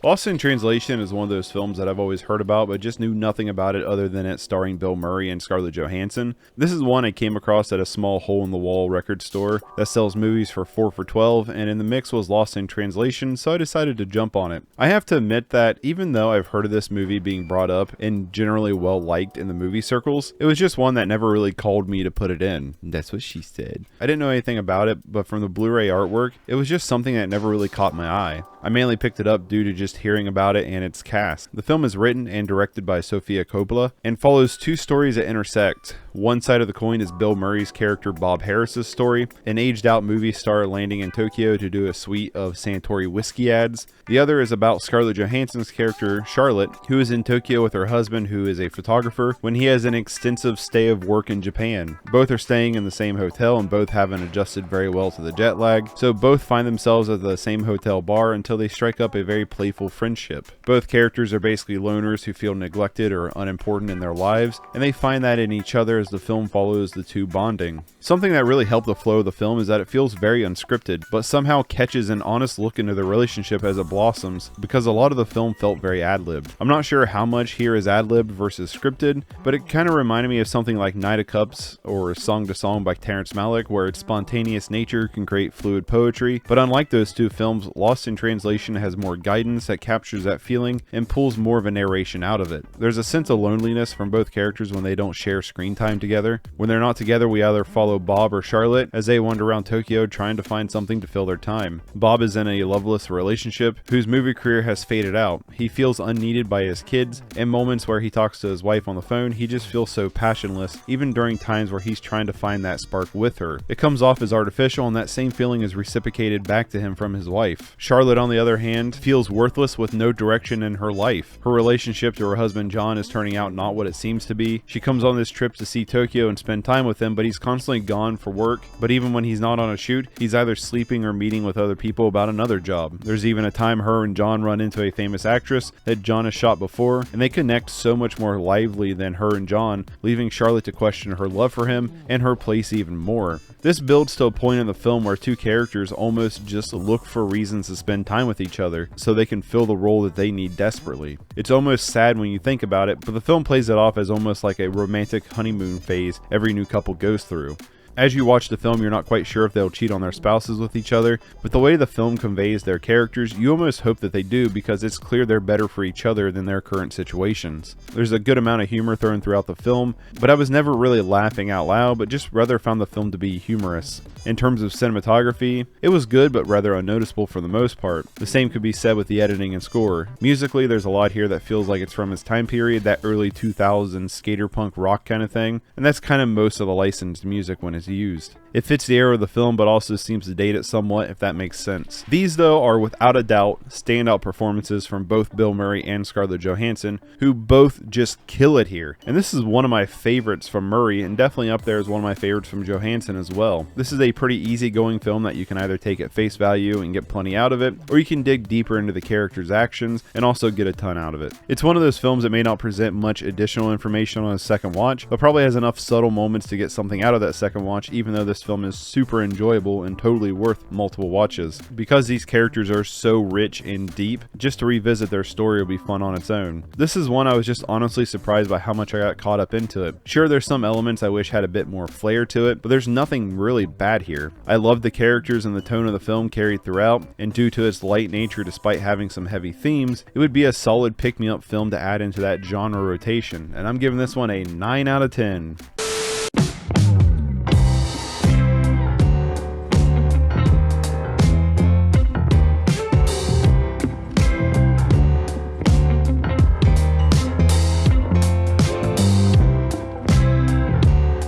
Lost in Translation is one of those films that I've always heard about, but just knew nothing about it other than it starring Bill Murray and Scarlett Johansson. This is one I came across at a small hole-in-the-wall record store that sells movies for 4 for $12, and in the mix was Lost in Translation, so I decided to jump on it. I have to admit that even though I've heard of this movie being brought up and generally well liked in the movie circles, it was just one that never really called me to put it in. That's what she said. I didn't know anything about it, but from the Blu-ray artwork, it was just something that never really caught my eye. I mainly picked it up due to just hearing about it and its cast. The film is written and directed by Sofia Coppola and follows two stories that intersect. One side of the coin is Bill Murray's character Bob Harris's story, an aged out movie star landing in Tokyo to do a suite of Suntory whiskey ads. The other is about Scarlett Johansson's character Charlotte, who is in Tokyo with her husband who is a photographer when he has an extensive stay of work in Japan. Both are staying in the same hotel and both haven't adjusted very well to the jet lag, so both find themselves at the same hotel bar until they strike up a very playful friendship. Both characters are basically loners who feel neglected or unimportant in their lives, and they find that in each other as the film follows the two bonding. Something that really helped the flow of the film is that it feels very unscripted, but somehow catches an honest look into their relationship as it blossoms, because a lot of the film felt very ad-libbed. I'm not sure how much here is ad-libbed versus scripted, but it kind of reminded me of something like Knight of Cups or Song to Song by Terrence Malick, where its spontaneous nature can create fluid poetry, but unlike those two films, Lost in Translation has more guidance that captures that feeling and pulls more of a narration out of it. There's a sense of loneliness from both characters when they don't share screen time together. When they're not together, we either follow Bob or Charlotte as they wander around Tokyo trying to find something to fill their time. Bob is in a loveless relationship whose movie career has faded out. He feels unneeded by his kids, and moments where he talks to his wife on the phone, he just feels so passionless, even during times where he's trying to find that spark with her. It comes off as artificial, and that same feeling is reciprocated back to him from his wife. Charlotte, on the other hand, feels worthless with no direction in her life. Her relationship to her husband John is turning out not what it seems to be. She comes on this trip to see Tokyo and spend time with him, but he's constantly gone for work. But even when he's not on a shoot, he's either sleeping or meeting with other people about another job. There's even a time her and John run into a famous actress that John has shot before, and they connect so much more lively than her and John, leaving Charlotte to question her love for him and her place even more. This builds to a point in the film where two characters almost just look for reasons to spend time with each other so they can fill the role that they need desperately. It's almost sad when you think about it, but the film plays it off as almost like a romantic honeymoon phase every new couple goes through. As you watch the film, you're not quite sure if they'll cheat on their spouses with each other, but the way the film conveys their characters, you almost hope that they do because it's clear they're better for each other than their current situations. There's a good amount of humor thrown throughout the film, but I was never really laughing out loud, but just rather found the film to be humorous. In terms of cinematography, it was good but rather unnoticeable for the most part. The same could be said with the editing and score. Musically, there's a lot here that feels like it's from its time period, that early 2000s skater punk rock kind of thing, and that's kind of most of the licensed music when it's used. It fits the era of the film but also seems to date it somewhat, if that makes sense. These though are without a doubt standout performances from both Bill Murray and Scarlett Johansson, who both just kill it here. And this is one of my favorites from Murray and definitely up there as one of my favorites from Johansson as well. This is a pretty easygoing film that you can either take at face value and get plenty out of it, or you can dig deeper into the characters' actions and also get a ton out of it. It's one of those films that may not present much additional information on a second watch, but probably has enough subtle moments to get something out of that second watch, even though this film is super enjoyable and totally worth multiple watches. Because these characters are so rich and deep, just to revisit their story will be fun on its own. This is one I was just honestly surprised by how much I got caught up into it. Sure, there's some elements I wish had a bit more flair to it, but there's nothing really bad here. I love the characters and the tone of the film carried throughout, and due to its light nature despite having some heavy themes, it would be a solid pick-me-up film to add into that genre rotation, and I'm giving this one a 9 out of 10.